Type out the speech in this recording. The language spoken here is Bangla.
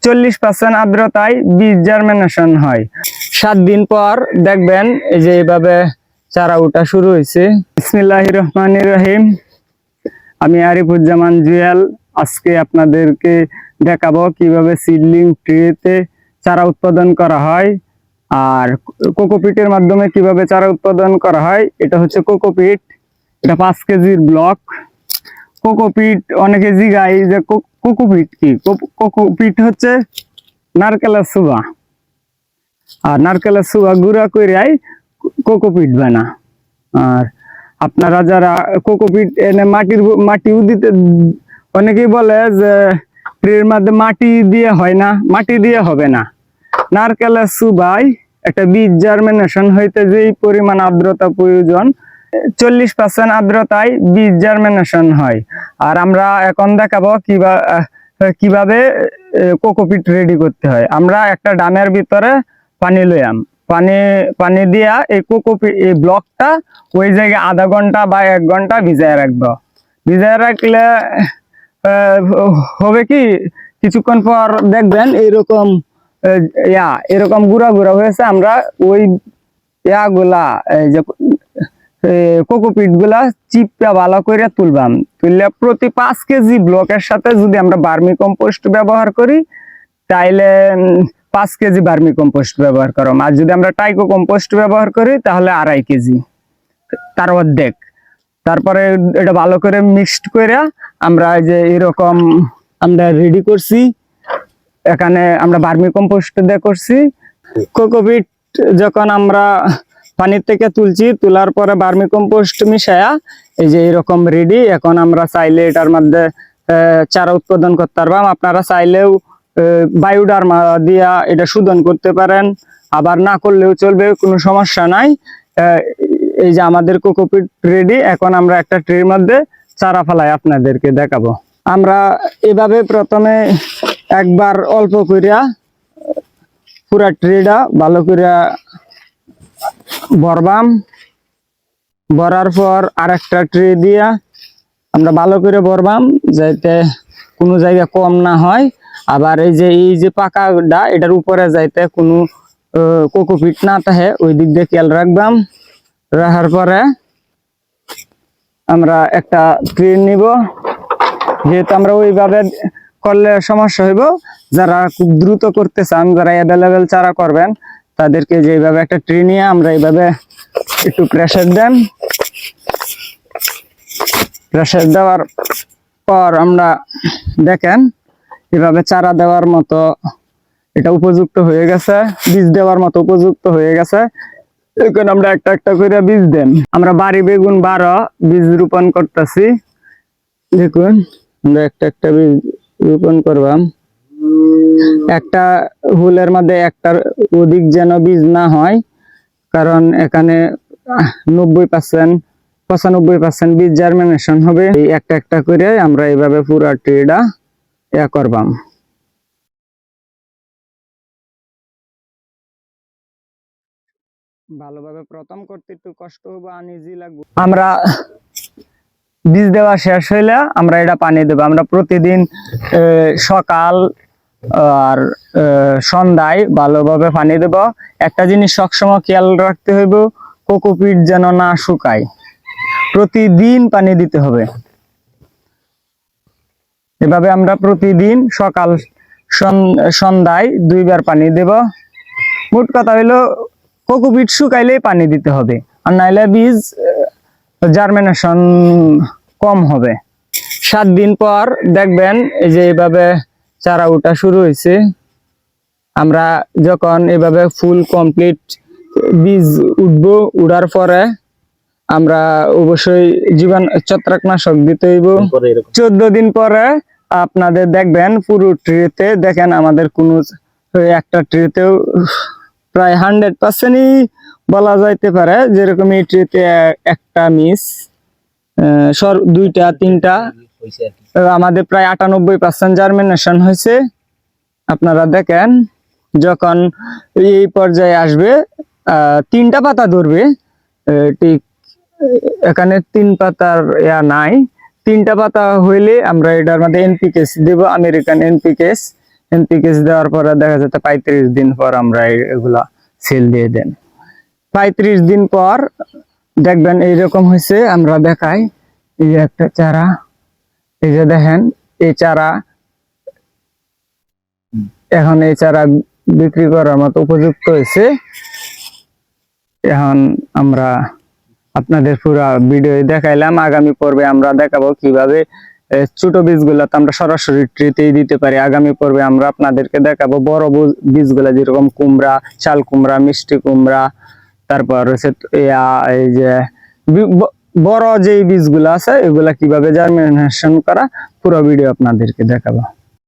40% আর্দ্রতায় বীজ জার্মিনেশন হয়। 7 দিন পর দেখবেন এই যে এইভাবে চারা ওঠা শুরু হয়েছে। বিসমিল্লাহির রহমানির রহিম। আমি আরিফুজ্জামান জুয়েল আজকে আপনাদেরকে দেখাবো কিভাবে সিডলিং ট্রিতে চারা উৎপাদন করা হয় আর কোকোপিটের মাধ্যমে কিভাবে চারা উৎপাদন করা হয়। এটা হচ্ছে কোকোপিট, এটা 5 কেজির ব্লক। কোকোপিট অনেকে জিগায় যে কোকোপিট কি। কোকোপিট হচ্ছে নারকেলের সুবা, আর নারকেলের সুবা গুঁড়া কইরাই কোকোপিট বানা। আর আপনারা যারা কোকোপিট এনে মাটিও দিতে, অনেকেই বলে যে ট্রির মধ্যে মাটি দিয়ে হয় না, মাটি দিয়ে হবে না। নারকেলের সুবাই একটা বীজ জার্মিনেশন হইতে যেই পরিমাণ আর্দ্রতা প্রয়োজন, 40% আর্দ্রতায় বীজ জার্মিনেশন হয়। আর আমরা এখন দেখাবো কিভাবে কোকোপিট রেডি করতে হয়। আমরা একটা ড্রামের ভিতরে পানি লইয়াম, পানি দিয়া এই কোকোপিট এই ব্লকটা ওই জায়গায় আধা ঘন্টা বা 1 ঘন্টা ভিজায় রাখবো। ভিজায় রাখলে হবে কি, কিছুক্ষণ পর দেখবেন এরকম গুঁড়া গুঁড়া হয়েছে। আমরা ওই গুলা যে কোকোপিট গুলা চিপটা ভালো করে তুলবাম। তুললে প্রতি 5 কেজি ব্লকের সাথে যদি আমরা ভার্মি কম্পোস্ট ব্যবহার করি তাইলে 5 কেজি ভার্মি কম্পোস্ট ব্যবহার করো। আর যদি আমরা টাইকো কম্পোস্ট ব্যবহার করি তাহলে 2.5 কেজি, তার অর্ধেক। তারপরে এটা ভালো করে মিক্সড করে আমরা যে এরকম আমরা রেডি করছি, এখানে আমরা ভার্মি কম্পোস্ট দিয়ে করছি। কোকোপিট যখন আমরা পানির থেকে তুলছি, তোলার পরে ভার্মি কম্পোস্ট মিশায়া এই যে এরকম রেডি। এখন আমরা চাইলে এটার মধ্যে চারা উৎপাদন করতে পারবাম। আপনারা চাইলেও বায়োডার্মা দিয়া এটা শোধন করতে পারেন, আবার না করলেও চলবে, কোনো সমস্যা নাই। এই যে আমাদের কোকোপিট রেডি। এখন আমরা একটা ট্রের মধ্যে চারা ফেলাই আপনাদেরকে দেখাবো। আমরা এভাবে প্রথমে একবার অল্প করিয়া পুরা ট্রেটা ভালো করিয়া ভরবাম। ভরার পর আরেকটা ট্রে দিয়া আমরা ভালো করে ভরবাম যাতে কোনো জায়গা কম না হয়। আবার এই যে পাকাটা এটার উপরে যাইতে কোনো কোকোপিট না থাকে ওই দিক দিয়ে খেয়াল রাখবাম। রাখার পরে আমরা একটা ট্রে নিব। যেহেতু আমরা ওইভাবে করলে সমস্যা হইব, যারা খুব দ্রুত করতে চান, যারা অ্যাভেলেবেল চারা করবেন, তাদেরকে যেভাবে একটা ট্রে নিয়ে আমরা এইভাবে একটু প্রেসার দেন। প্রেসার দেওয়ার পর আমরা দেখেন এভাবে চারা দেওয়ার মতো এটা উপযুক্ত হয়ে গেছে, বীজ দেওয়ার মতো উপযুক্ত হয়ে গেছে। এখন আমরা একটা একটা করে বীজ দেন। আমরা বাড়ি বেগুন 12 বীজ রোপণ করতেছি। দেখুন আমরা একটা একটা বীজ রোপণ করবাম। একটা হুলের মধ্যে একটার অধিক যেন বীজ না হয়, কারণ এখানে 95% বীজ জার্মিনেশন হবে। এই একটা একটা করে আমরা এইভাবে পুরো ট্রেটা করবাম। ভালোভাবে প্রথম করতে একটু কষ্ট হবে, আনইজি লাগবে। আমরা বীজ দেওয়া শেষ হইলে আমরা এটা পানি দেবো। আমরা প্রতিদিন সকাল আর সন্ধ্যায় ভালোভাবে পানি দেব। একটা জিনিস সবসময় খেয়াল রাখতে হইব, কোকোপিট যেন না শুকায়। প্রতিদিন পানি দিতে হবে। এভাবে আমরা প্রতিদিন সকাল সন্ধ্যায় 2 বার পানি দেব। মোট কথা হইলো কোকোপিট শুকাইলেই পানি দিতে হবে, আর নাইলে বীজ জার্মিনেশন কম হবে। 7 দিন পর দেখবেন এই যে এইভাবে চারা ওঠা শুরু হয়েছে। আমরা যখন এভাবে ফুল কমপ্লিট বীজ উঠবো, উঠার পরে আমরা অবশ্যই ছত্রাকনাশক দিতে হইব। 14 দিন পরে আপনাদের দেখবেন পুরো ট্রেতে দেখেন আমাদের কোনো একটা ট্রেতেও প্রায় 100%ই বলা যাইতে পারে, যেরকম এই ট্রেতে একটা মিস, 2টা 3টা, আমাদের প্রায় 98% জার্মিনেশন হয়েছে। আপনারা দেখেন যখন এই পর্যায়ে আসবে 3টা পাতা ধরবে, ঠিক এখানে 3 পাতার নাই, 3টা পাতা হইলে আমরা এটার মধ্যে এনপিকেস দেব, আমেরিকান এনপিকেস। এনপিকে দেওয়ার পরে দেখা যাচ্ছে 35 দিন পর আমরা এগুলা সেল দিয়ে দেন। 35 দিন পর দেখবেন এইরকম হয়েছে। আমরা দেখাই, এই যে একটা চারা, এই যে দেখেন এই চারা, এখন এই চারা বিক্রি করার মতো উপযুক্ত হয়েছে। এখন আমরা আপনাদের পুরো ভিডিও দেখাইলাম। আগামী পর্বে আমরা দেখাবো কিভাবে ছোট বীজগুলা তো আমরা সরাসরি ট্রিতেই দিতে পারি। আগামী পর্বে আমরা আপনাদেরকে দেখাবো বড় বীজগুলা, যেরকম কুমড়া, চাল কুমড়া, মিষ্টি কুমড়া, তারপর হচ্ছে এই যে বড় যে বীজগুলো আছে এগুলা কিভাবে জার্মিনেশন করা, পুরো ভিডিও আপনাদেরকে দেখাবো।